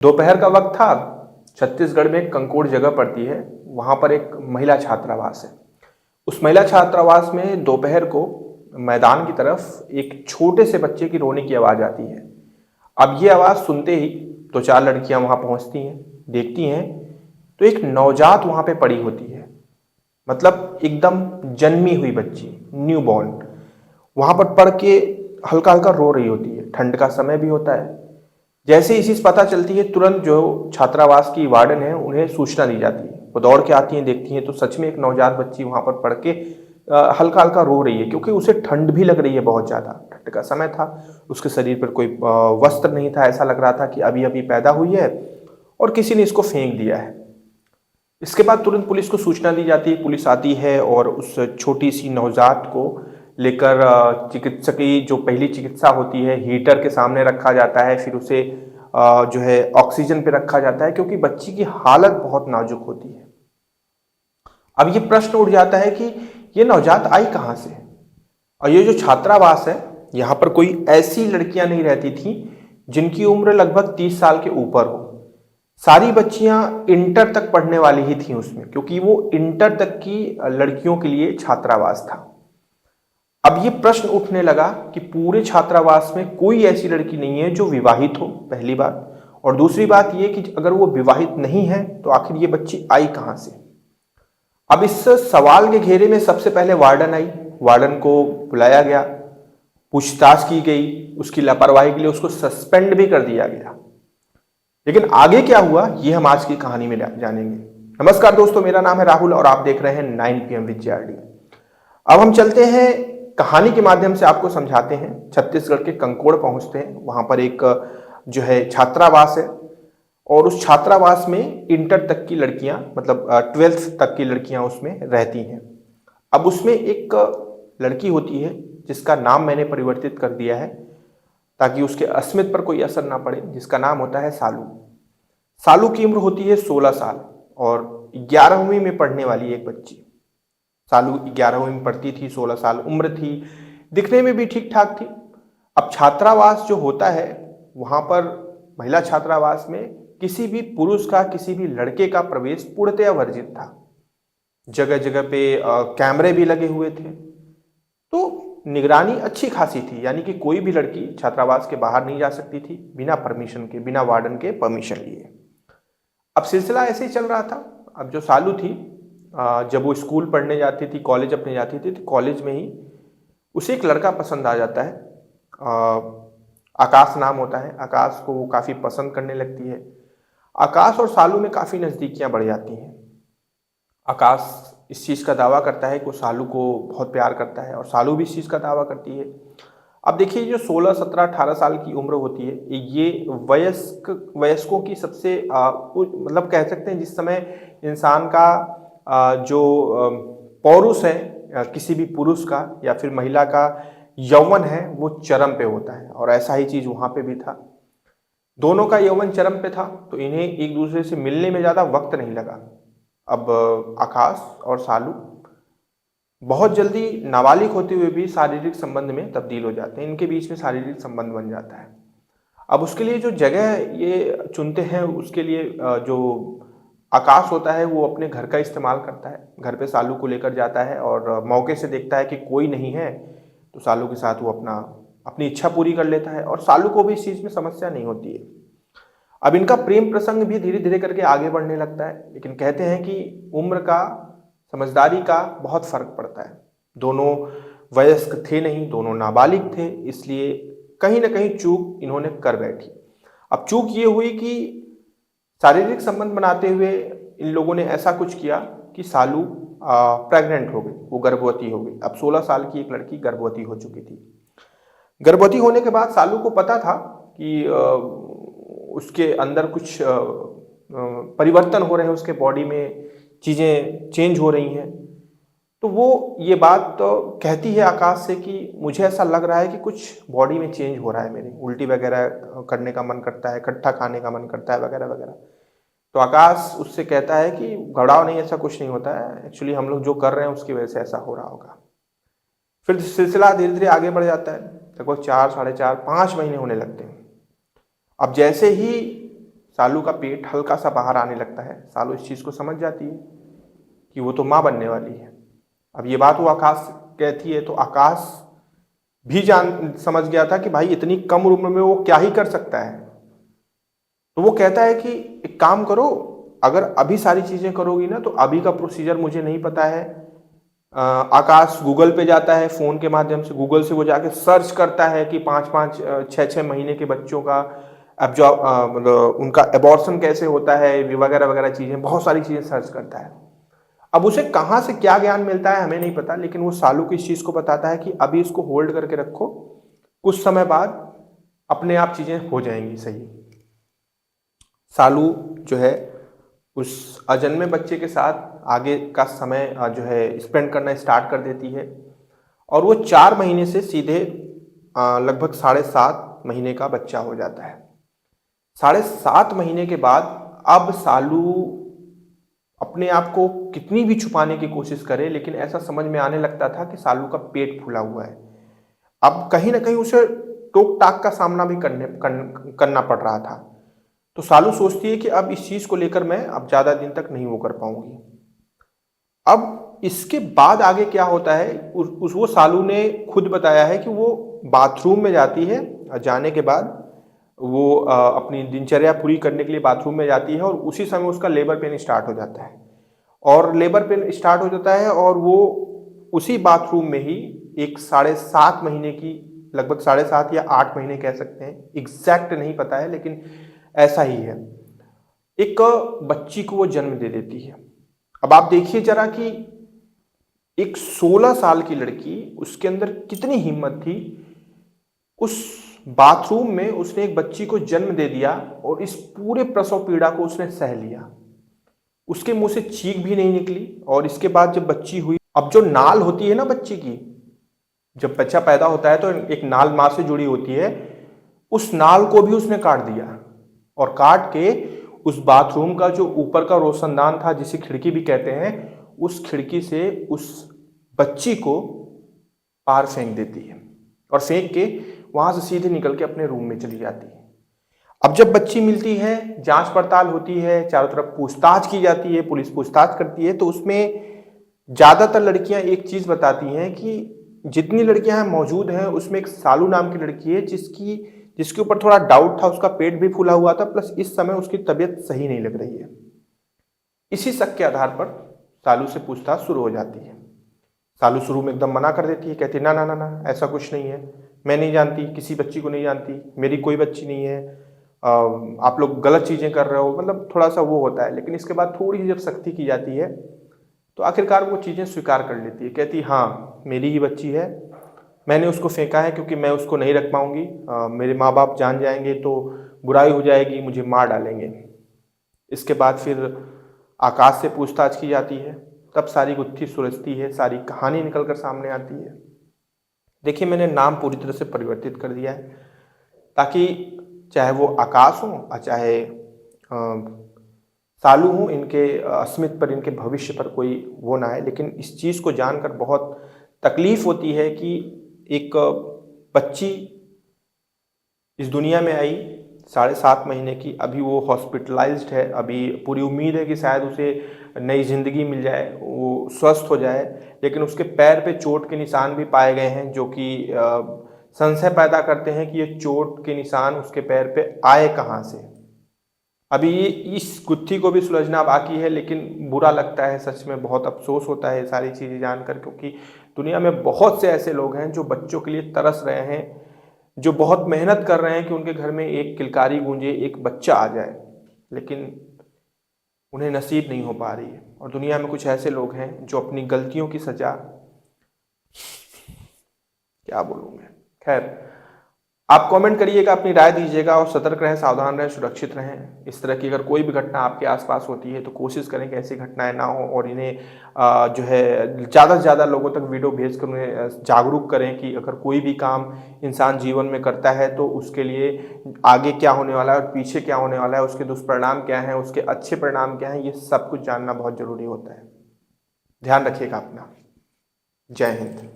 दोपहर का वक्त था। छत्तीसगढ़ में एक कंकोड़ जगह पड़ती है, वहां पर एक महिला छात्रावास है। उस महिला छात्रावास में दोपहर को मैदान की तरफ एक छोटे से बच्चे की रोने की आवाज आती है। अब ये आवाज सुनते ही दो चार लड़कियां वहां पहुंचती हैं, देखती हैं तो एक नवजात वहां पे पड़ी होती है। मतलब एकदम जन्मी हुई बच्ची, न्यू बॉर्न, वहां पर पड़ के हल्का हल्का रो रही होती है। ठंड का समय भी होता है। जैसे ही चीज पता चलती है, तुरंत जो छात्रावास की वार्डन है उन्हें सूचना दी जाती है। वो दौड़ के आती हैं, देखती हैं तो सच में एक नवजात बच्ची वहां पर पड़ के हल्का हल्का रो रही है, क्योंकि उसे ठंड भी लग रही है बहुत ज्यादा। ठंड का समय था, उसके शरीर पर कोई वस्त्र नहीं था। ऐसा लग रहा था कि अभी अभी पैदा हुई है और किसी ने इसको फेंक दिया है। इसके बाद तुरंत पुलिस को सूचना दी जाती है। पुलिस आती है और उस छोटी सी नवजात को लेकर चिकित्सक की जो पहली चिकित्सा होती है, हीटर के सामने रखा जाता है। फिर उसे जो है ऑक्सीजन पे रखा जाता है, क्योंकि बच्ची की हालत बहुत नाजुक होती है। अब ये प्रश्न उठ जाता है कि ये नवजात आई कहाँ से। और ये जो छात्रावास है, यहाँ पर कोई ऐसी लड़कियां नहीं रहती थी जिनकी उम्र लगभग 30 साल के ऊपर हो। सारी बच्चियां इंटर तक पढ़ने वाली ही थी उसमें, क्योंकि वो इंटर तक की लड़कियों के लिए छात्रावास था। अब ये प्रश्न उठने लगा कि पूरे छात्रावास में कोई ऐसी लड़की नहीं है जो विवाहित हो, पहली बात। और दूसरी बात ये कि अगर वो विवाहित नहीं है तो आखिर ये बच्ची आई कहां से। अब इस सवाल के घेरे में सबसे पहले वार्डन आई। वार्डन को बुलाया गया, पूछताछ की गई। उसकी लापरवाही के लिए उसको सस्पेंड भी कर दिया गया। लेकिन आगे क्या हुआ, ये हम आज की कहानी में जानेंगे। नमस्कार दोस्तों, मेरा नाम है राहुल और आप देख रहे हैं 9 PM विद JRD। अब हम चलते हैं कहानी के माध्यम से, आपको समझाते हैं। छत्तीसगढ़ के कंकोड़ पहुंचते हैं। वहां पर एक जो है छात्रावास है, और उस छात्रावास में इंटर तक की लड़कियां, मतलब 12th तक की लड़कियां उसमें रहती हैं। अब उसमें एक लड़की होती है जिसका नाम मैंने परिवर्तित कर दिया है ताकि उसके अस्मिता पर कोई असर ना पड़े, जिसका नाम होता है सालू। सालू की उम्र होती है 16 साल और 11वीं में पढ़ने वाली एक बच्ची। सालू 11वीं में पढ़ती थी, 16 साल उम्र थी, दिखने में भी ठीक ठाक थी। अब छात्रावास जो होता है, वहां पर महिला छात्रावास में किसी भी पुरुष का, किसी भी लड़के का प्रवेश पूर्णतया वर्जित था। जगह जगह पे कैमरे भी लगे हुए थे, तो निगरानी अच्छी खासी थी। यानी कि कोई भी लड़की छात्रावास के बाहर नहीं जा सकती थी बिना परमिशन के, बिना वार्डन के परमिशन लिए। अब सिलसिला ऐसे ही चल रहा था। अब जो सालू थी, जब वो स्कूल पढ़ने जाती थी, कॉलेज अपने जाती थी, तो कॉलेज में ही उसे एक लड़का पसंद आ जाता है। आकाश नाम होता है। आकाश को वो काफ़ी पसंद करने लगती है। आकाश और सालू में काफ़ी नज़दीकियां बढ़ जाती हैं। आकाश इस चीज़ का दावा करता है कि वो सालू को बहुत प्यार करता है, और सालू भी इस चीज़ का दावा करती है। अब देखिए, जो 16, 17, 18 साल की उम्र होती है, ये वयस्कों की सबसे मतलब कह सकते हैं जिस समय इंसान का जो पौरुष है, किसी भी पुरुष का या फिर महिला का यौवन है, वो चरम पे होता है। और ऐसा ही चीज़ वहाँ पे भी था। दोनों का यौवन चरम पे था, तो इन्हें एक दूसरे से मिलने में ज़्यादा वक्त नहीं लगा। अब आकाश और सालू बहुत जल्दी नाबालिग होते हुए भी शारीरिक संबंध में तब्दील हो जाते हैं। इनके बीच में शारीरिक संबंध बन जाता है। अब उसके लिए जो जगह ये चुनते हैं, उसके लिए जो आकाश होता है वो अपने घर का इस्तेमाल करता है। घर पे सालू को लेकर जाता है और मौके से देखता है कि कोई नहीं है, तो सालू के साथ वो अपनी इच्छा पूरी कर लेता है, और सालू को भी इस चीज़ में समस्या नहीं होती है। अब इनका प्रेम प्रसंग भी धीरे धीरे करके आगे बढ़ने लगता है। लेकिन कहते हैं कि उम्र का, समझदारी का बहुत फर्क पड़ता है। दोनों वयस्क थे नहीं, दोनों नाबालिग थे, इसलिए कहीं ना कहीं चूक इन्होंने कर बैठी। अब चूक ये हुई कि शारीरिक संबंध बनाते हुए इन लोगों ने ऐसा कुछ किया कि सालू प्रेग्नेंट हो गई, वो गर्भवती हो गई। अब 16 साल की एक लड़की गर्भवती हो चुकी थी। गर्भवती होने के बाद सालू को पता था कि उसके अंदर कुछ परिवर्तन हो रहे हैं, उसके बॉडी में चीज़ें चेंज हो रही हैं। तो वो ये बात तो कहती है आकाश से कि मुझे ऐसा लग रहा है कि कुछ बॉडी में चेंज हो रहा है, मेरी उल्टी वगैरह करने का मन करता है, खट्टा खाने का मन करता है, वगैरह वगैरह। तो आकाश उससे कहता है कि घबराओ नहीं, ऐसा कुछ नहीं होता है, एक्चुअली हम लोग जो कर रहे हैं उसकी वजह से ऐसा हो रहा होगा। फिर सिलसिला धीरे धीरे आगे बढ़ जाता है। लगभग 4, 4.5, 5 महीने होने लगते हैं। अब जैसे ही सालू का पेट हल्का सा बाहर आने लगता है। सालू इस चीज़ को समझ जाती है कि वो तो माँ बनने वाली है। अब ये बात वो आकाश कहती है तो आकाश भी जान समझ गया था कि भाई इतनी कम उम्र में वो क्या ही कर सकता है। तो वो कहता है कि एक काम करो, अगर अभी सारी चीज़ें करोगी ना तो अभी का प्रोसीजर मुझे नहीं पता है। आकाश गूगल पे जाता है, फ़ोन के माध्यम से गूगल से वो जाके सर्च करता है कि 5-5 6-6 महीने के बच्चों का अब जो मतलब उनका एबॉर्शन कैसे होता है वगैरह वगैरह चीज़ें, बहुत सारी चीज़ें सर्च करता है। अब उसे कहाँ से क्या ज्ञान मिलता है हमें नहीं पता, लेकिन वो सालू को इस चीज़ को बताता है कि अभी इसको होल्ड करके रखो, कुछ समय बाद अपने आप चीज़ें हो जाएंगी सही। सालू जो है उस अजन्मे बच्चे के साथ आगे का समय जो है स्पेंड करना स्टार्ट कर देती है और वो 4 महीने से सीधे लगभग 7.5 महीने का बच्चा हो जाता है। 7.5 महीने के बाद अब सालू अपने आप को कितनी भी छुपाने की कोशिश करे, लेकिन ऐसा समझ में आने लगता था कि सालू का पेट फूला हुआ है। अब कहीं ना कहीं उसे टोक टाक का सामना भी करना पड़ रहा था। तो सालू सोचती है कि अब इस चीज को लेकर मैं अब ज्यादा दिन तक नहीं वो कर पाऊंगी। अब इसके बाद आगे क्या होता है, वो सालू ने खुद बताया है कि वो बाथरूम में जाती है, जाने के बाद वो अपनी दिनचर्या पूरी करने के लिए बाथरूम में जाती है और उसी समय उसका लेबर पेन स्टार्ट हो जाता है। और लेबर पेन स्टार्ट हो जाता है और वो उसी बाथरूम में ही एक 7.5 महीने की, लगभग 7.5 या 8 महीने कह सकते हैं, एग्जैक्ट नहीं पता है लेकिन ऐसा ही है, एक बच्ची को वो जन्म दे देती है। अब आप देखिए जरा कि एक 16 साल की लड़की, उसके अंदर कितनी हिम्मत थी। उस बाथरूम में उसने एक बच्ची को जन्म दे दिया और इस पूरे प्रसव पीड़ा को उसने सह लिया। उसके मुंह से चीख भी नहीं निकली। और इसके बाद जब बच्ची हुई, अब जो नाल होती है ना बच्ची की, जब बच्चा पैदा होता है तो एक नाल मां से जुड़ी होती है, उस नाल को भी उसने काट दिया और काट के उस बाथरूम का जो ऊपर का रोशनदान था, जिसे खिड़की भी कहते हैं, उस खिड़की से उस बच्ची को पार फेंक देती है और फेंक के वहां से सीधे निकल के अपने रूम में चली जाती है। अब जब बच्ची मिलती है, जांच पड़ताल होती है, चारों तरफ पूछताछ की जाती है, पुलिस पूछताछ करती है, तो उसमें ज्यादातर लड़कियां एक चीज बताती हैं कि जितनी लड़कियां मौजूद हैं उसमें एक सालू नाम की लड़की है जिसके ऊपर थोड़ा डाउट था, उसका पेट भी फूला हुआ था, प्लस इस समय उसकी तबीयत सही नहीं लग रही है। इसी शक के आधार पर सालू से पूछताछ शुरू हो जाती है। सालू शुरू में एकदम मना कर देती है, कहती ना ना ना ना, ऐसा कुछ नहीं है, मैं नहीं जानती, किसी बच्ची को नहीं जानती, मेरी कोई बच्ची नहीं है, आप लोग गलत चीजें कर रहे हो, मतलब थोड़ा सा वो होता है। लेकिन इसके बाद थोड़ी सी जब सख्ती की जाती है तो आखिरकार वो चीजें स्वीकार कर लेती है, कहती हाँ मेरी ही बच्ची है, मैंने उसको फेंका है क्योंकि मैं उसको नहीं रख पाऊंगी, मेरे माँ बाप जान जाएंगे तो बुराई हो जाएगी, मुझे मार डालेंगे। इसके बाद फिर आकाश से पूछताछ की जाती है, तब सारी गुत्थी सुलझती है, सारी कहानी निकल कर सामने आती है। देखिए मैंने नाम पूरी तरह से परिवर्तित कर दिया है ताकि चाहे वो आकाश हो और चाहे सालू हो, इनके अस्मिता पर, इनके भविष्य पर कोई वो ना है। लेकिन इस चीज़ को जानकर बहुत तकलीफ होती है कि एक बच्ची इस दुनिया में आई 7.5 महीने की, अभी वो हॉस्पिटलाइज्ड है, अभी पूरी उम्मीद है कि शायद उसे नई जिंदगी मिल जाए, वो स्वस्थ हो जाए, लेकिन उसके पैर पे चोट के निशान भी पाए गए हैं जो कि संशय पैदा करते हैं कि ये चोट के निशान उसके पैर पे आए कहाँ से। अभी इस गुत्थी को भी सुलझना बाकी है, लेकिन बुरा लगता है, सच में बहुत अफसोस होता है ये सारी चीज़ें जानकर, क्योंकि दुनिया में बहुत से ऐसे लोग हैं जो बच्चों के लिए तरस रहे हैं, जो बहुत मेहनत कर रहे हैं कि उनके घर में एक किलकारी गूंजे, एक बच्चा आ जाए, लेकिन उन्हें नसीब नहीं हो पा रही है। और दुनिया में कुछ ऐसे लोग हैं जो अपनी गलतियों की सजा, क्या बोलूँ मैं, खैर आप कमेंट करिएगा, अपनी राय दीजिएगा और सतर्क रहें, सावधान रहें, सुरक्षित रहें। इस तरह की अगर कोई भी घटना आपके आसपास होती है तो कोशिश करें कि ऐसी घटनाएं ना हो और इन्हें जो है ज़्यादा से ज़्यादा लोगों तक वीडियो भेजकर उन्हें जागरूक करें कि अगर कोई भी काम इंसान जीवन में करता है तो उसके लिए आगे क्या होने वाला है और पीछे क्या होने वाला है, उसके दुष्परिणाम क्या हैं, उसके अच्छे परिणाम क्या हैं, ये सब कुछ जानना बहुत ज़रूरी होता है। ध्यान रखिएगा अपना। जय हिंद।